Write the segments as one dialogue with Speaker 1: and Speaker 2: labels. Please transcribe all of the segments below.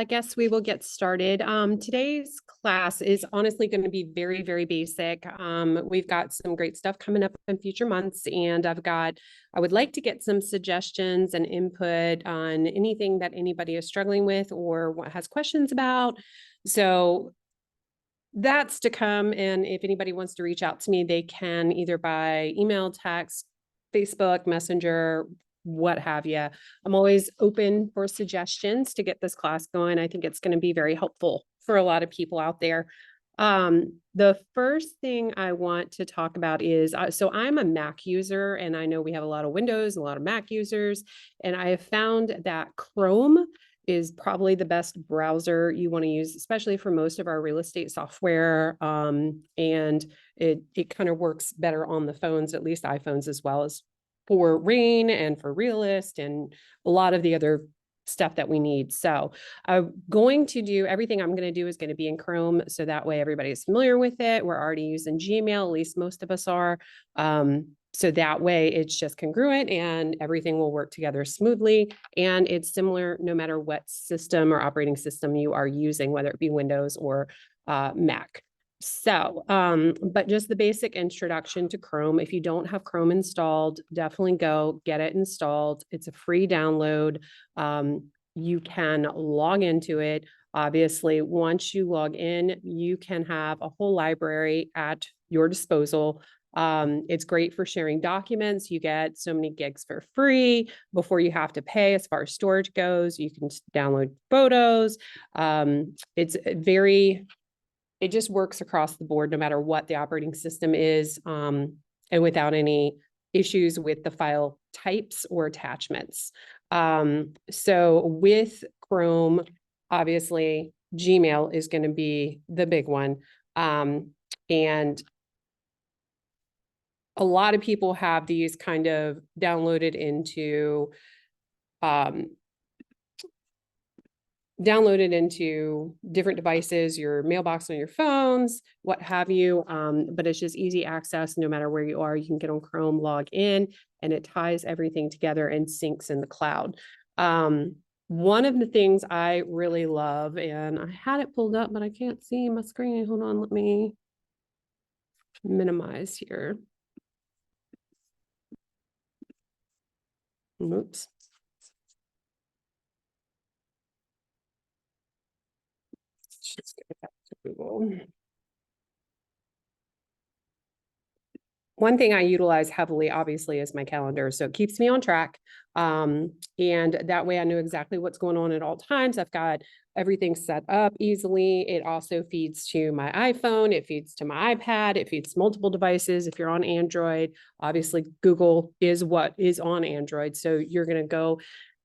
Speaker 1: I guess we will get started. Today's class is honestly going to be very, very basic. We've got some great stuff coming up in future months, and I would like to get some suggestions and input on anything that anybody is struggling with or what has questions about. So that's to come. And if anybody wants to reach out to me, they can either by email, text, Facebook, Messenger, what have you. I'm always open for suggestions to get this class going. I think it's going to be very helpful for a lot of people out there. The first thing I want to talk about is, so I'm a Mac user, and I know we have a lot of Windows, a lot of Mac users, and I have found that Chrome is probably the best browser you want to use, especially for most of our real estate software. And it kind of works better on the phones, at least iPhones, as well as for Rain and for Realist and a lot of the other stuff that we need. So I'm going to do everything I'm going to do is going to be in Chrome. So that way everybody's familiar with it. We're already using Gmail, at least most of us are. So that way it's just congruent and everything will work together smoothly. And it's similar no matter what system or operating system you are using, whether it be Windows or Mac. So, but just the basic introduction to Chrome. If you don't have Chrome installed, definitely go get it installed. It's a free download. You can log into it. Obviously, once you log in, you can have a whole library at your disposal. It's great for sharing documents. You get so many gigs for free before you have to pay as far as storage goes. You can download photos. It just works across the board, no matter what the operating system is, and without any issues with the file types or attachments. So with Chrome, obviously, Gmail is going to be the big one. And a lot of people have these kind of downloaded into different devices, your mailbox on your phones, what have you. But it's just easy access no matter where you are. You can get on Chrome, log in, and it ties everything together and syncs in the cloud. One of the things I really love, and I had it pulled up, but I can't see my screen. Hold on, let me minimize here. Oops. Just go back to Google. One thing I utilize heavily, obviously, is my calendar. So it keeps me on track. And that way I know exactly what's going on at all times. I've got everything set up easily. It also feeds to my iPhone. It feeds to my iPad. It feeds multiple devices. If you're on Android, obviously Google is what is on Android. So you're going to go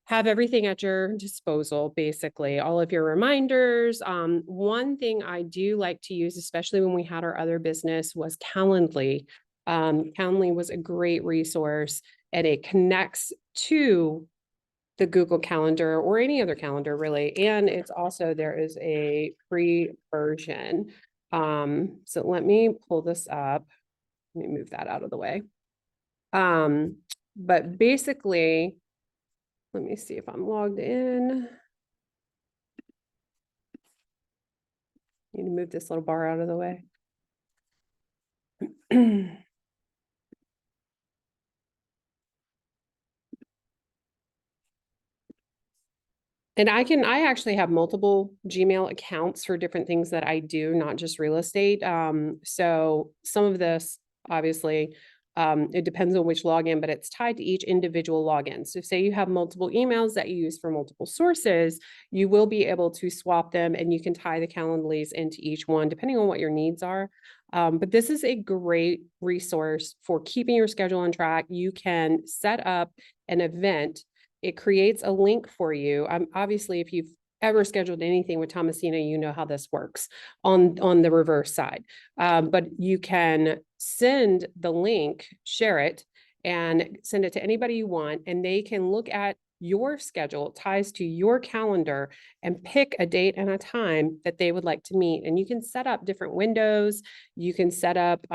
Speaker 1: have everything at your disposal, basically, all of your reminders. One thing I do like to use, especially when we had our other business, was Calendly. Calendly was a great resource, and it connects to the Google Calendar or any other calendar, really. And it's also, there is a free version. So let me pull this up. Let me move that out of the way. But basically, let me see if I'm logged in. Need to move this little bar out of the way. And I actually have multiple Gmail accounts for different things that I do, not just real estate. So some of this, obviously, it depends on which login, but it's tied to each individual login. So say you have multiple emails that you use for multiple sources, you will be able to swap them, and you can tie the Calendlys into each one, depending on what your needs are. But this is a great resource for keeping your schedule on track. You can set up an event. It creates a link for you. Obviously, if you've ever scheduled anything with Thomasina, you know how this works on the reverse side. But you can send the link, share it, and send it to anybody you want, and they can look at your schedule. It ties to your calendar and pick a date and a time that they would like to meet. And you can set up different windows. You can set up,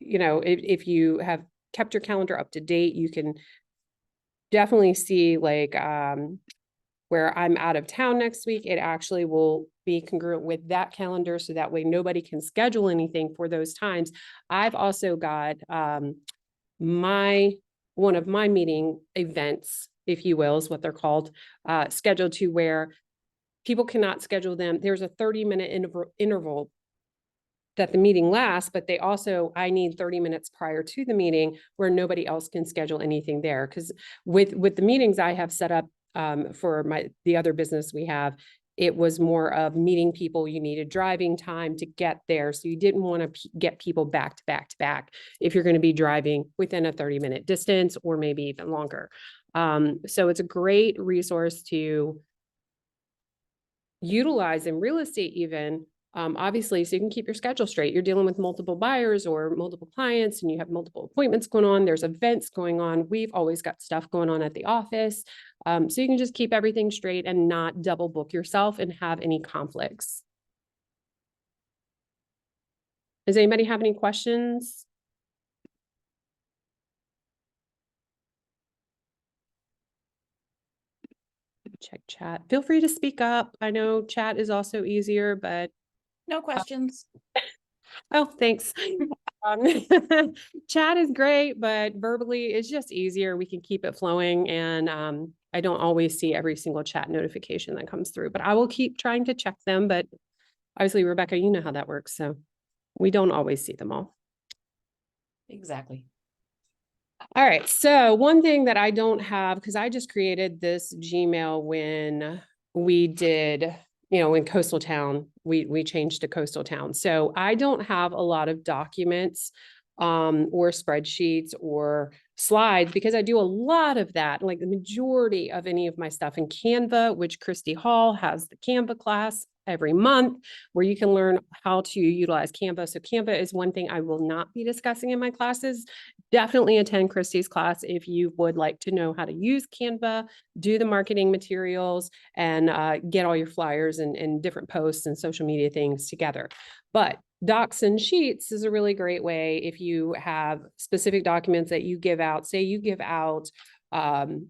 Speaker 1: if you have kept your calendar up to date, you can definitely see like where I'm out of town next week, it actually will be congruent with that calendar. So that way nobody can schedule anything for those times. I've also got one of my meeting events, if you will, is what they're called, scheduled to where people cannot schedule them. There's a 30-minute interval that the meeting lasts, but I need 30 minutes prior to the meeting where nobody else can schedule anything there. Because with the meetings I have set up for the other business we have, it was more of meeting people. You needed driving time to get there. So you didn't want to get people back to back to back if you're going to be driving within a 30-minute distance or maybe even longer. So it's a great resource to utilize in real estate even, obviously, so you can keep your schedule straight. You're dealing with multiple buyers or multiple clients and you have multiple appointments going on. There's events going on. We've always got stuff going on at the office. So you can just keep everything straight and not double book yourself and have any conflicts. Does anybody have any questions? Check chat. Feel free to speak up. I know chat is also easier, but
Speaker 2: no questions.
Speaker 1: Oh, thanks. Chat is great, but verbally it's just easier. We can keep it flowing. And I don't always see every single chat notification that comes through, but I will keep trying to check them. But obviously, Rebecca, you know how that works. So we don't always see them all.
Speaker 2: Exactly.
Speaker 1: All right. So one thing that I don't have, because I just created this Gmail when we did, in Coastal Town, we changed to Coastal Town. So I don't have a lot of documents or spreadsheets or slides because I do a lot of that, like the majority of any of my stuff in Canva, which Christy Hall has the Canva class every month where you can learn how to utilize Canva. So Canva is one thing I will not be discussing in my classes. Definitely attend Christy's class if you would like to know how to use Canva, do the marketing materials, and get all your flyers and different posts and social media things together. But Docs and Sheets is a really great way if you have specific documents that you give out. Say you give out, you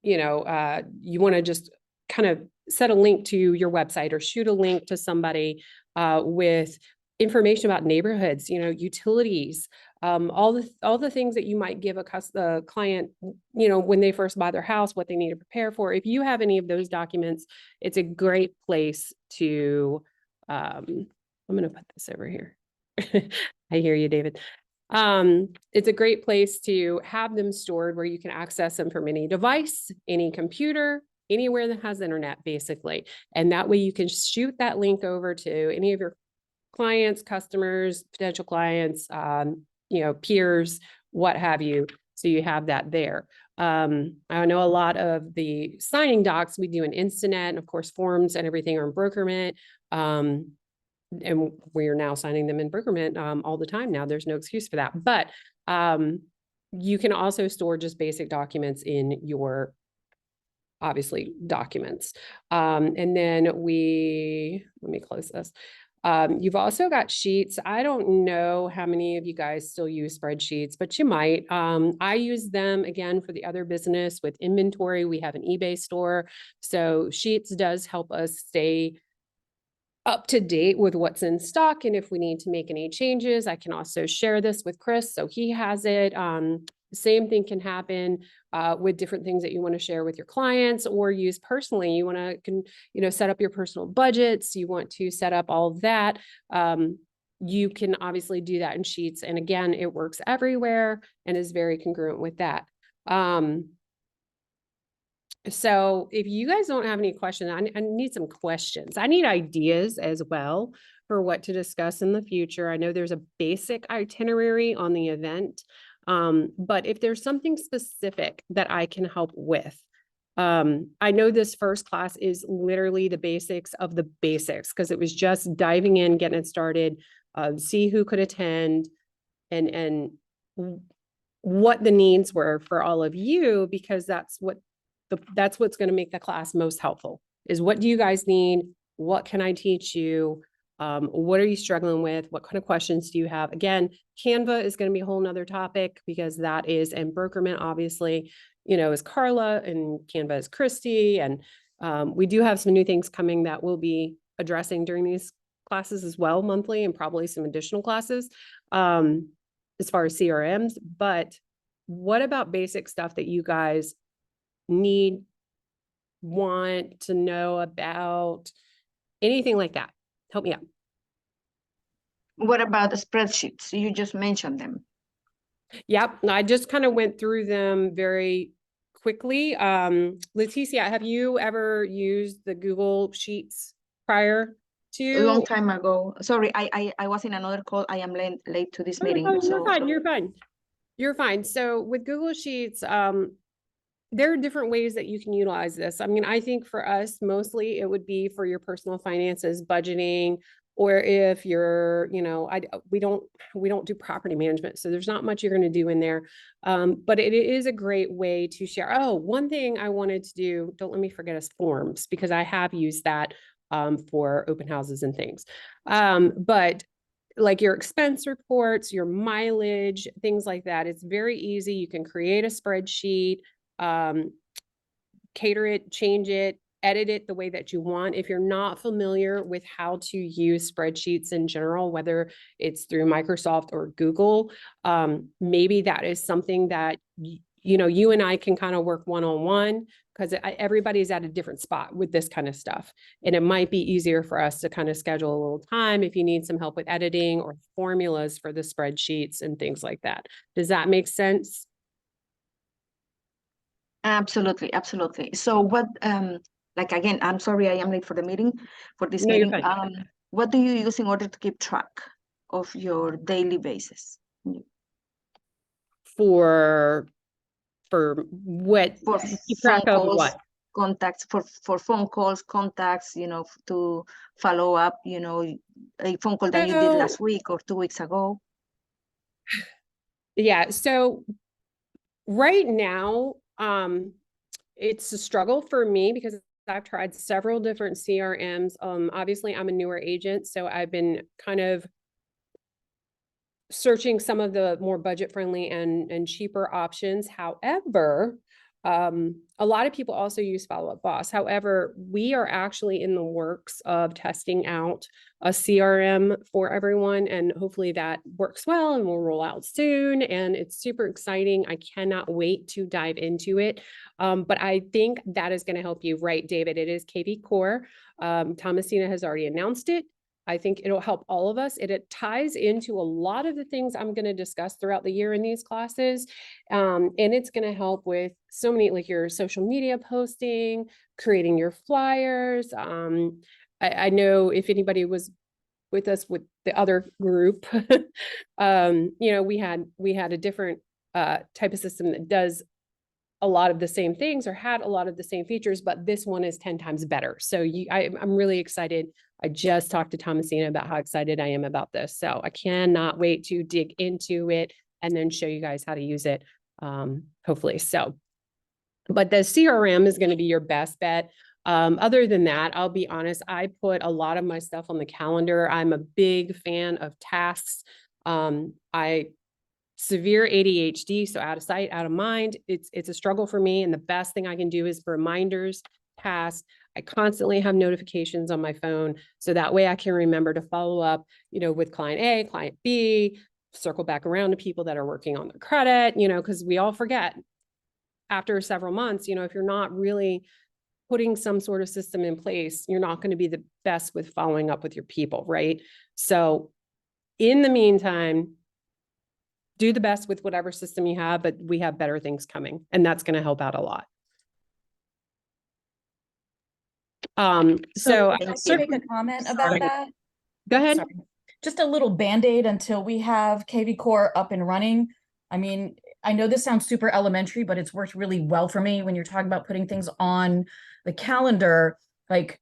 Speaker 1: want to just kind of set a link to your website or shoot a link to somebody with information about neighborhoods, utilities, all the things that you might give a client, when they first buy their house, what they need to prepare for. If you have any of those documents, it's a great place to, I'm going to put this over here. I hear you, David. It's a great place to have them stored where you can access them from any device, any computer, anywhere that has internet, basically. And that way you can shoot that link over to any of your clients, customers, potential clients, peers, what have you. So you have that there. I know a lot of the signing docs we do in Instinet, and of course forms and everything are in Brokerment. And we're now signing them in Brokerment all the time now. There's no excuse for that. But you can also store just basic documents in your, obviously, documents. And then let me close this. You've also got sheets. I don't know how many of you guys still use spreadsheets, but you might. I use them again for the other business with inventory. We have an eBay store. So Sheets does help us stay up to date with what's in stock. And if we need to make any changes, I can also share this with Chris. So he has it. Same thing can happen with different things that you want to share with your clients or use personally. You want to set up your personal budgets. You want to set up all of that. You can obviously do that in Sheets. And again, it works everywhere and is very congruent with that. So if you guys don't have any questions, I need some questions. I need ideas as well for what to discuss in the future. I know there's a basic itinerary on the event, but if there's something specific that I can help with, I know this first class is literally the basics of the basics because it was just diving in, getting it started, see who could attend and what the needs were for all of you, because that's what's going to make the class most helpful is what do you guys need? What can I teach you? What are you struggling with? What kind of questions do you have? Again, Canva is going to be a whole nother topic because that is in Brokerment, obviously. is Carla, and Canva is Christy. And we do have some new things coming that we'll be addressing during these classes as well, monthly, and probably some additional classes as far as CRMs. But what about basic stuff that you guys need, want to know about, anything like that? Help me out.
Speaker 3: What about the spreadsheets? You just mentioned them.
Speaker 1: Yep, I just kind of went through them very quickly. Leticia, have you ever used the Google Sheets prior
Speaker 3: A
Speaker 1: to?
Speaker 3: long time ago. Sorry, I was in another call. I am late to this meeting.
Speaker 1: Oh,
Speaker 3: So
Speaker 1: you're fine, you're fine. You're fine. So with Google Sheets, there are different ways that you can utilize this. I mean, I think for us, mostly it would be for your personal finances, budgeting, or if you're, we don't do property management, so there's not much you're going to do in there. But it is a great way to share. Oh, one thing I wanted to do, don't let me forget, is forms, because I have used that for open houses and things. But like your expense reports, your mileage, things like that, it's very easy. You can create a spreadsheet, cater it, change it, edit it the way that you want. If you're not familiar with how to use spreadsheets in general, whether it's through Microsoft or Google, maybe that is something that you and I can kind of work one-on-one, because everybody's at a different spot with this kind of stuff. And it might be easier for us to kind of schedule a little time if you need some help with editing or formulas for the spreadsheets and things like that. Does that make sense?
Speaker 3: absolutely, absolutely. So what, like, again, I'm sorry, I am late for the meeting, for this
Speaker 1: No, you're
Speaker 3: meeting.
Speaker 1: fine.
Speaker 3: What do you use in order to keep track of your daily basis?
Speaker 1: For what?
Speaker 3: For
Speaker 1: Keep
Speaker 3: phone
Speaker 1: track of
Speaker 3: calls,
Speaker 1: what?
Speaker 3: contacts, for phone calls, contacts, to follow up, a phone call that you did last week or 2 weeks ago.
Speaker 1: Yeah, so right now, it's a struggle for me because I've tried several different CRMs. Obviously I'm a newer agent, so I've been kind of searching some of the more budget friendly and cheaper options. However, a lot of people also use Follow Up Boss. However, we are actually in the works of testing out a CRM for everyone, and hopefully that works well and will roll out soon. And it's super exciting. I cannot wait to dive into it. But I think that is going to help you, right, David? It is KV Core. Thomasina has already announced it. I think it'll help all of us. It ties into a lot of the things I'm going to discuss throughout the year in these classes. And it's going to help with so many, like your social media posting, creating your flyers. I know if anybody was with us with the other group, we had a different type of system that does a lot of the same things or had a lot of the same features, but this one is 10 times better. So I'm really excited. I just talked to Thomasina about how excited I am about this. So I cannot wait to dig into it and then show you guys how to use it, hopefully. So, but the CRM is going to be your best bet. Other than that, I'll be honest, I put a lot of my stuff on the calendar. I'm a big fan of tasks. I severe ADHD, so out of sight, out of mind. It's a struggle for me. And the best thing I can do is reminders, tasks. I constantly have notifications on my phone. So that way I can remember to follow up, with client A, client B, circle back around to people that are working on their credit, because we all forget after several months, if you're not really putting some sort of system in place, you're not going to be the best with following up with your people, right? So in the meantime, do the best with whatever system you have, but we have better things coming, and that's going to help out a lot.
Speaker 2: So
Speaker 1: I
Speaker 2: can I make a comment about that?
Speaker 1: Go ahead.
Speaker 2: Sorry. Just a little Band-Aid until we have KV Core up and running. I mean, I know this sounds super elementary, but it's worked really well for me when you're talking about putting things on the calendar. Like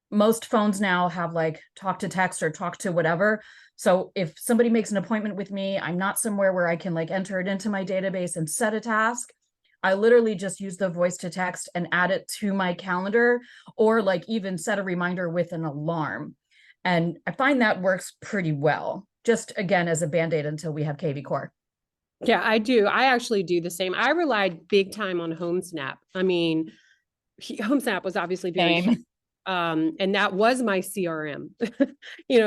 Speaker 2: most phones now have like talk to text or talk to whatever. So if somebody makes an appointment with me, I'm not somewhere where I can like enter it into my database and set a task. I literally just use the voice to text and add it to my calendar, or like even set a reminder with an alarm. And I find that works pretty well, just again, as a Band-Aid until we have KV Core.
Speaker 1: Yeah, I do. I actually do the same. I relied big time on HomeSnap. I mean, HomeSnap was obviously very huge.
Speaker 2: Same.
Speaker 1: And that was my CRM,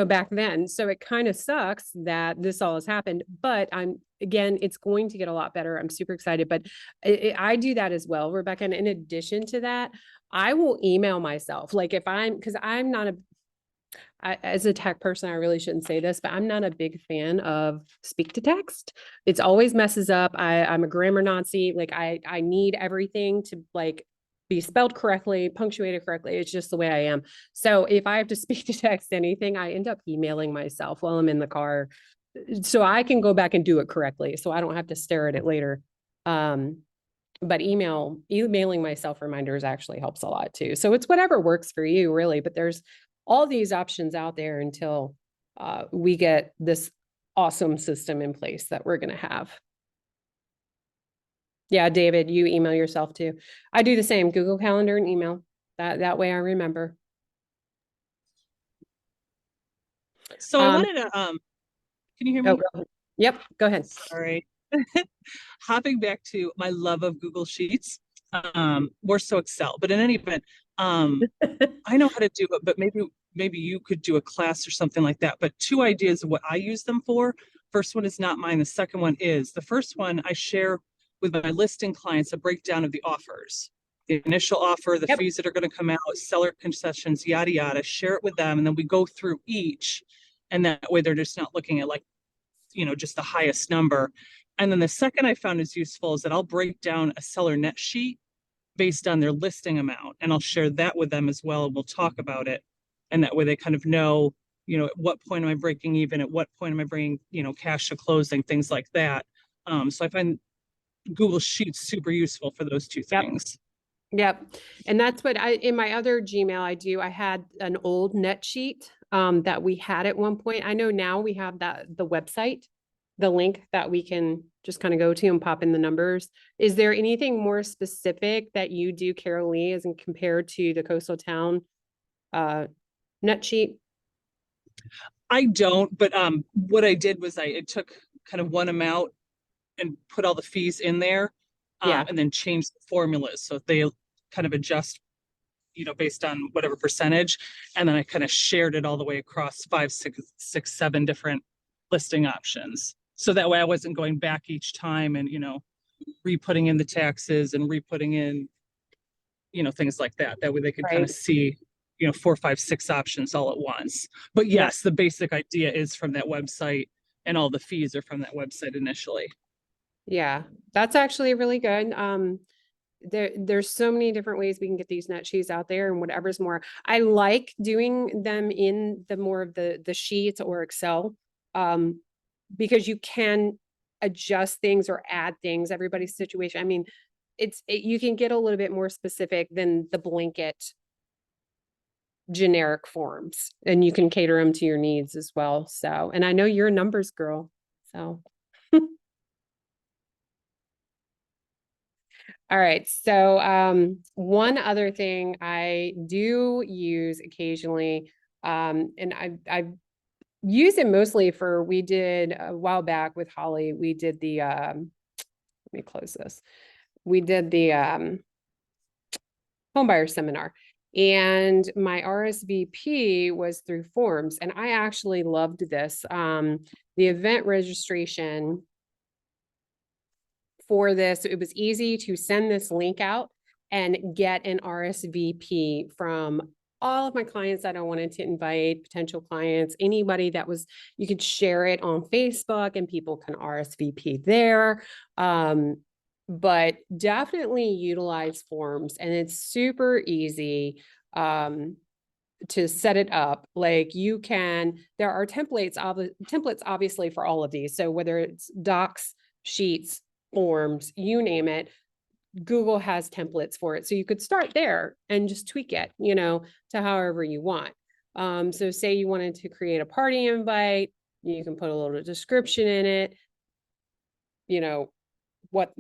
Speaker 1: back then. So it kind of sucks that this all has happened, but again, it's going to get a lot better. I'm super excited, but I do that as well, Rebecca. And in addition to that, I will email myself. Like because I'm not as a tech person, I really shouldn't say this, but I'm not a big fan of speak to text. It's always messes up. I'm a grammar Nazi. Like I need everything to like be spelled correctly, punctuated correctly. It's just the way I am. So if I have to speak to text anything, I end up emailing myself while I'm in the car so I can go back and do it correctly. So I don't have to stare at it later. But emailing myself reminders actually helps a lot too. So it's whatever works for you really, but there's all these options out there until we get this awesome system in place that we're going to have. Yeah, David, you email yourself too. I do the same, Google Calendar and email. That way I remember.
Speaker 4: So I wanted to, can you hear me?
Speaker 1: Yep, go ahead.
Speaker 4: Sorry. Hopping back to my love of Google Sheets, more so Excel, but in any event, I know how to do it, but maybe you could do a class or something like that. But two ideas of what I use them for. First one is not mine. The second one is. The first one I share with my listing clients a breakdown of the offers, the initial offer, the fees that are going to come out, seller concessions, yada, yada, share it with them. And then we go through each. And that way they're just not looking at like, just the highest number. And then the second I found is useful is that I'll break down a seller net sheet based on their listing amount. And I'll share that with them as well. And we'll talk about it. And that way they kind of know, at what point am I breaking even? At what point am I bringing, cash to closing, things like that. So I find Google Sheets super useful for those two things.
Speaker 1: Yep. And that's what in my other Gmail, I had an old net sheet that we had at one point. I know now we have the website, the link that we can just kind of go to and pop in the numbers. Is there anything more specific that you do, Carol Lee, as in compared to the Coastal Town net sheet?
Speaker 4: I don't, but what I did was I took kind of one amount and put all the fees in there, and then changed the formulas so they kind of adjust, based on whatever percentage, and then I kind of shared it all the way across 5, 6, 7 different listing options. So that way I wasn't going back each time and re-putting in the taxes and re-putting in, things like that. That way they could kind of see 4, 5, 6 options all at once. But yes, the basic idea is from that website and all the fees are from that website initially.
Speaker 1: Yeah, that's actually really good. There's so many different ways we can get these net sheets out there and whatever's more. I like doing them in the more of the sheets or Excel, because you can adjust things or add things, everybody's situation. I mean, you can get a little bit more specific than the blanket generic forms, and you can cater them to your needs as well. So, and I know you're a numbers girl, so. All right. So one other thing I do use occasionally, and I've used it mostly we did a while back with Holly, we did the, let me close this. We did the homebuyer seminar, and my RSVP was through forms, and I actually loved this. The event registration for this, it was easy to send this link out and get an RSVP from all of my clients that I wanted to invite, potential clients, anybody you could share it on Facebook and people can RSVP there. But definitely utilize forms, and it's super easy to set it up. Like there are templates obviously for all of these. So whether it's docs, sheets, forms, you name it, Google has templates for it. So you could start there and just tweak it, to however you want. So say you wanted to create a party invite, you can put a little description in it, what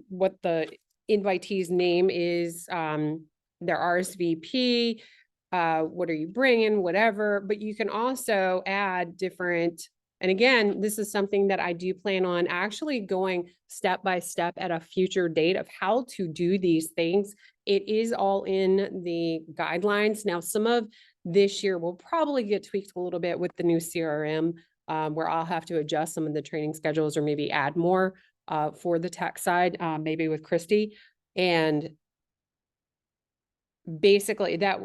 Speaker 1: the invitee's name is, their RSVP, what are you bringing, whatever. But you can also add different And again, this is something that I do plan on actually going step by step at a future date of how to do these things. It is all in the guidelines. Now, some of this year will probably get tweaked a little bit with the new CRM, where I'll have to adjust some of the training schedules or maybe add more for the tech side, maybe with Christy. And basically that,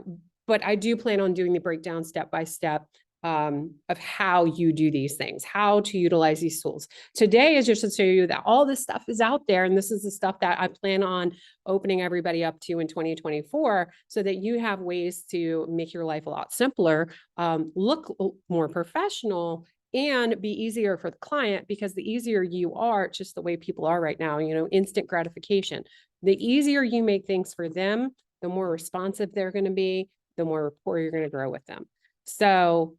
Speaker 1: but I do plan on doing the breakdown step by step of how you do these things, how to utilize these tools. Today is just to show you that all this stuff is out there. And this is the stuff that I plan on opening everybody up to in 2024 so that you have ways to make your life a lot simpler, look more professional, and be easier for the client, because the easier you are, it's just the way people are right now, you know, instant gratification. The easier you make things for them, the more responsive they're going to be, the more rapport you're going to grow with them. So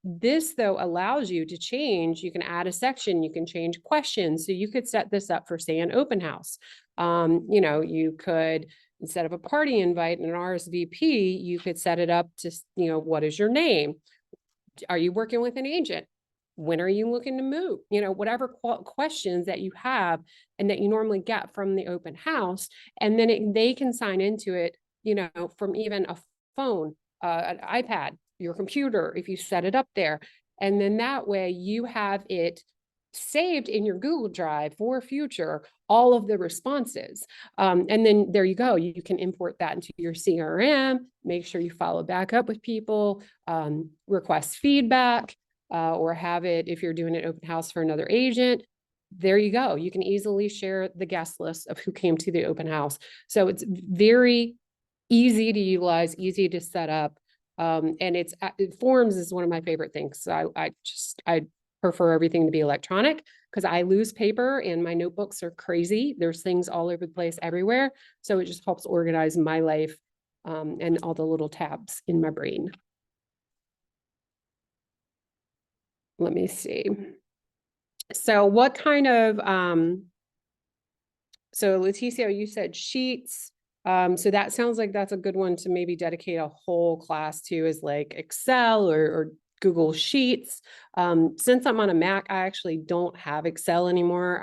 Speaker 1: this though allows you to change. You can add a section, you can change questions. So you could set this up for, say, an open house. You know, you could, instead of a party invite and an RSVP, you could set it up to, you know, what is your name? Are you working with an agent? When are you looking to move? You know, whatever questions that you have and that you normally get from the open house. And then they can sign into it, you know, from even a phone, an iPad, your computer, if you set it up there. And then that way you have it saved in your Google Drive for future, all of the responses. And then there you go. You can import that into your CRM, make sure you follow back up with people, request feedback, or have it, if you're doing an open house for another agent, there you go. You can easily share the guest list of who came to the open house. So it's very easy to utilize, easy to set up. And Forms is one of my favorite things. I prefer everything to be electronic because I lose paper and my notebooks are crazy. There's things all over the place everywhere. So it just helps organize my life, and all the little tabs in my brain. Let me see. So what kind of, so Leticia, you said sheets. So that sounds like that's a good one to maybe dedicate a whole class to, is like Excel or Google Sheets. Since I'm on a Mac, I actually don't have Excel anymore.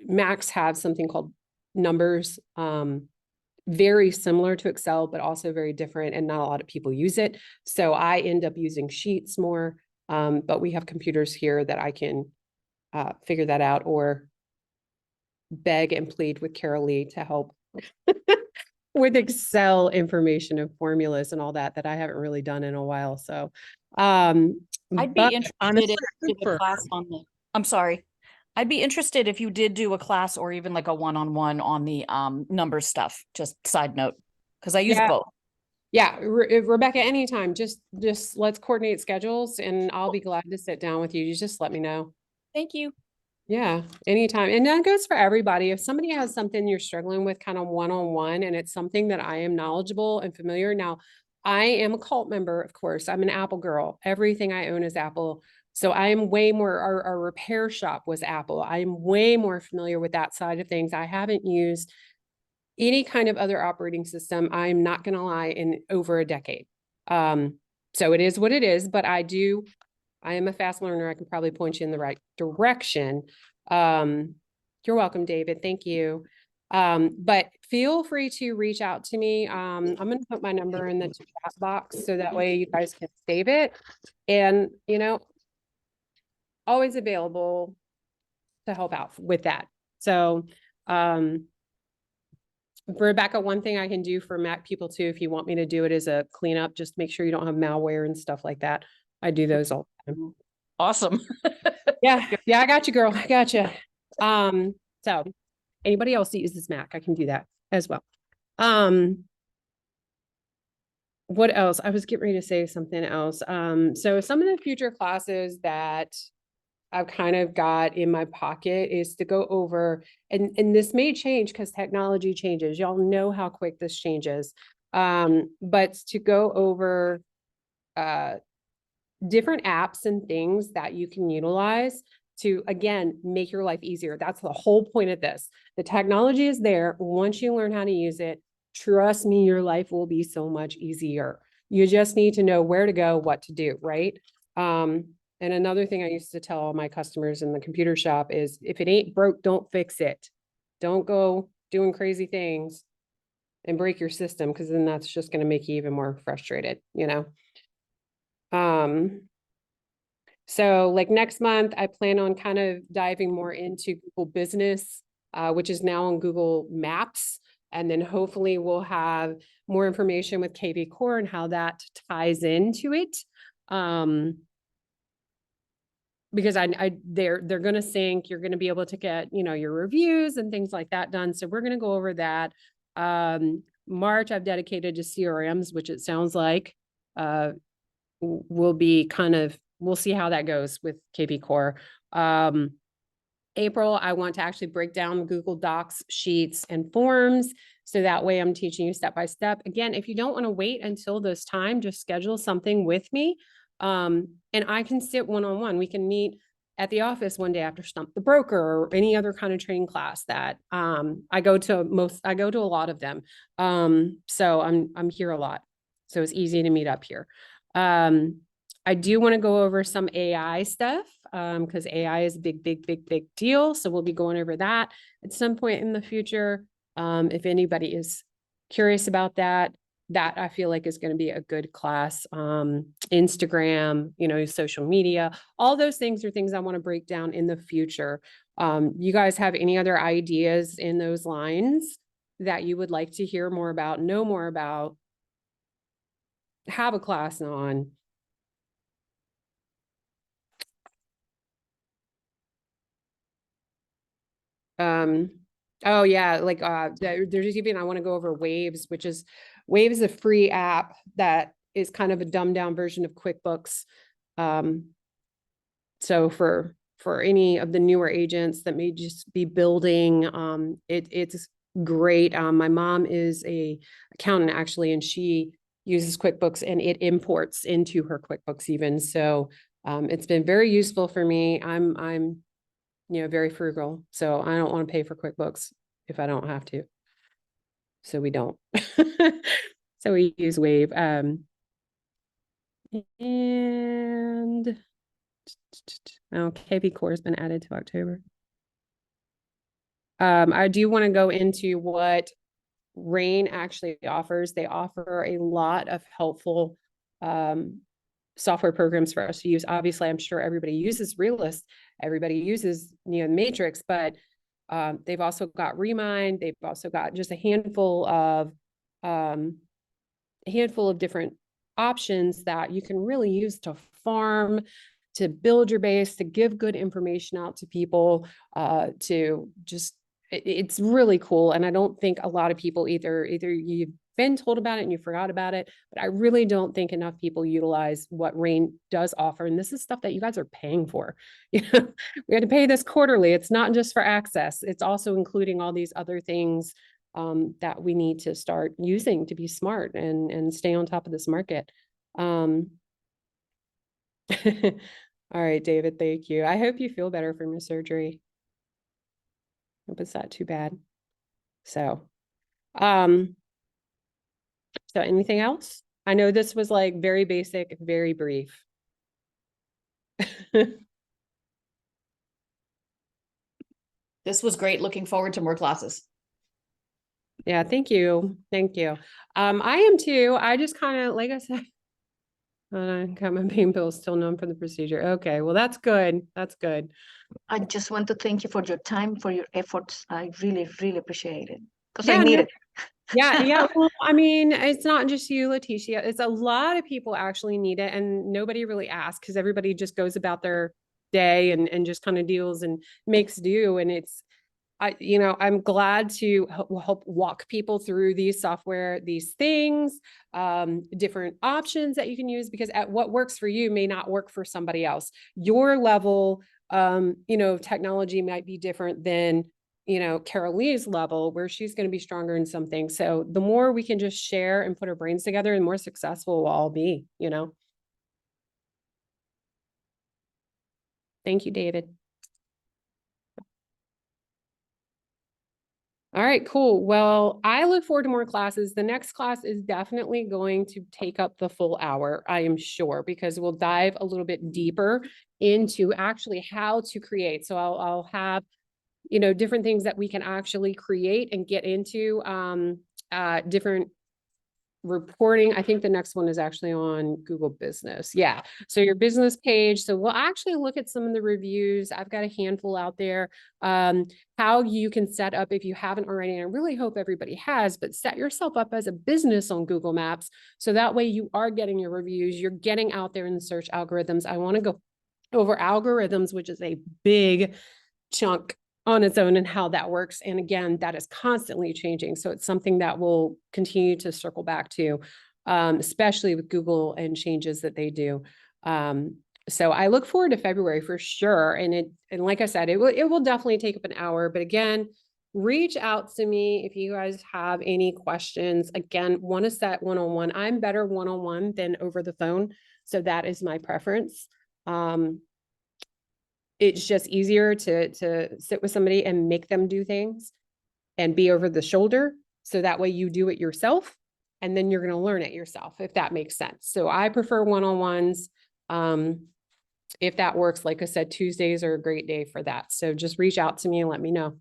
Speaker 1: Macs have something called Numbers, very similar to Excel, but also very different, and not a lot of people use it. So I end up using Sheets more, but we have computers here that I can figure that out, or beg and plead with Carol Lee to help with Excel information and formulas and all that I haven't really done in a while. So
Speaker 2: I'd be interested
Speaker 4: honestly,
Speaker 2: if you did a class on the, I'm sorry. I'd be interested if you did do a class or even like a one-on-one on the numbers stuff, just side note, because I use both.
Speaker 1: Yeah, Rebecca, anytime, just let's coordinate schedules and I'll be glad to sit down with you. You just let me know.
Speaker 2: Thank you.
Speaker 1: Yeah, anytime. And that goes for everybody. If somebody has something you're struggling with kind of one-on-one, and it's something that I am knowledgeable and familiar. Now, I am a cult member, of course. I'm an Apple girl. Everything I own is Apple. So I am way more, our repair shop was Apple. I'm way more familiar with that side of things. I haven't used any kind of other operating system, I'm not going to lie, in over a decade. So it is what it is, but I am a fast learner. I can probably point you in the right direction. You're welcome, David. Thank you. But feel free to reach out to me. I'm going to put my number in the chat box so that way you guys can save it. And, you know, always available to help out with that. So, Rebecca, one thing I can do for Mac people too, if you want me to do it, is a cleanup. Just make sure you don't have malware and stuff like that. I do those all the time.
Speaker 2: Awesome.
Speaker 1: Yeah, I got you, girl. I got you. So anybody else that uses Mac, I can do that as well. What else? I was getting ready to say something else. So some of the future classes that I've kind of got in my pocket is to go over, and this may change because technology changes. Y'all know how quick this changes. But to go over different apps and things that you can utilize to, again, make your life easier. That's the whole point of this. The technology is there. Once you learn how to use it, trust me, your life will be so much easier. You just need to know where to go, what to do, right? And another thing I used to tell all my customers in the computer shop is if it ain't broke, don't fix it. Don't go doing crazy things and break your system, because then that's just going to make you even more frustrated, you know? So like next month, I plan on kind of diving more into Google Business, which is now on Google Maps. And then hopefully we'll have more information with KV Core and how that ties into it. Because they're going to sync, you're going to be able to get, you know, your reviews and things like that done. So we're going to go over that. March I've dedicated to CRMs, which it sounds like will be kind of, we'll see how that goes with KV Core. April, I want to actually break down Google Docs, sheets, and forms. So that way I'm teaching you step by step. Again, if you don't want to wait until this time, just schedule something with me. And I can sit one-on-one. We can meet at the office one day after Stump the Broker or any other kind of training class that I go to a lot of them. So I'm here a lot. So it's easy to meet up here. I do want to go over some AI stuff because AI is a big deal. So we'll be going over that at some point in the future. If anybody is curious about that I feel like is going to be a good class. Instagram, you know, social media, all those things are things I want to break down in the future. You guys have any other ideas in those lines that you would like to hear more about, know more about, have a class on? Oh yeah, like there's even, I want to go over Waves, which is Waves is a free app that is kind of a dumbed down version of QuickBooks. So for any of the newer agents that may just be building, it's great. My mom is a accountant actually, and she uses QuickBooks and it imports into her QuickBooks even. So it's been very useful for me. I'm you know, very frugal. So I don't want to pay for QuickBooks if I don't have to. So we don't. So we use Wave. And KV Core has been added to October. I do want to go into what Rain actually offers. They offer a lot of helpful software programs for us to use. Obviously, I'm sure everybody uses Realist, everybody uses, you know, Matrix, but they've also got Remind. They've also got just a handful of different options that you can really use to farm, to build your base, to give good information out to people, to just, it's really cool. And I don't think a lot of people either you've been told about it and you forgot about it, but I really don't think enough people utilize what Rain does offer. And this is stuff that you guys are paying for. You know, we had to pay this quarterly. It's not just for access. It's also including all these other things that we need to start using to be smart and stay on top of this market. All right, David, thank you. I hope you feel better from your surgery. Hope it's not too bad. So anything else? I know this was like very basic, very brief.
Speaker 2: This was great. Looking forward to more classes.
Speaker 1: Yeah, thank you. Thank you. I am too. I just kind of, like I said, I got my pain pills still known for the procedure. Okay, well, that's good. That's good.
Speaker 3: I just want to thank you for your time, for your efforts. I really appreciate it because
Speaker 1: Yeah,
Speaker 3: I need
Speaker 1: no,
Speaker 3: it.
Speaker 1: yeah. Well, I mean, it's not just you, Leticia. It's a lot of people actually need it, and nobody really asks because everybody just goes about their day and just kind of deals and makes do. And it's, you know, I'm glad to help walk people through these software, these things, different options that you can use, because at what works for you may not work for somebody else. Your level, you know, technology might be different than, you know, Carol Lee's level, where she's going to be stronger in some things. So the more we can just share and put our brains together, the more successful we'll all be, you know. Thank you, David. All right, cool. Well, I look forward to more classes. The next class is definitely going to take up the full hour, I am sure, because we'll dive a little bit deeper into actually how to create. So I'll have, you know, different things that we can actually create and get into, different reporting. I think the next one is actually on Google Business. Yeah. So your business page. So we'll actually look at some of the reviews. I've got a handful out there. How you can set up, if you haven't already, and I really hope everybody has, but set yourself up as a business on Google Maps. So that way you are getting your reviews, you're getting out there in the search algorithms. I want to go over algorithms, which is a big chunk on its own and how that works. And again, that is constantly changing. So it's something that we'll continue to circle back to, especially with Google and changes that they do. So I look forward to February for sure. And like I said, it will definitely take up an hour, but again, reach out to me if you guys have any questions. Again, want to set one-on-one. I'm better one-on-one than over the phone. So that is my preference. It's just easier to sit with somebody and make them do things and be over the shoulder. So that way you do it yourself and then you're going to learn it yourself, if that makes sense. So I prefer one-on-ones. If that works, like I said, Tuesdays are a great day for that. So just reach out to me and let me know.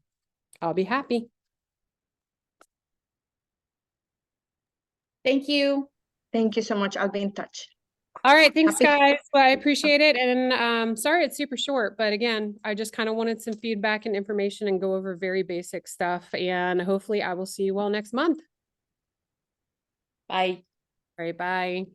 Speaker 1: I'll be happy. Thank you.
Speaker 3: Thank you so much. I'll be in touch.
Speaker 1: All right. Thanks,
Speaker 3: Happy-
Speaker 1: guys. Well, I appreciate it. And sorry it's super short, but again, I just kind of wanted some feedback and information and go over very basic stuff. And hopefully I will see you all next month.
Speaker 2: Bye.
Speaker 1: All right. Bye.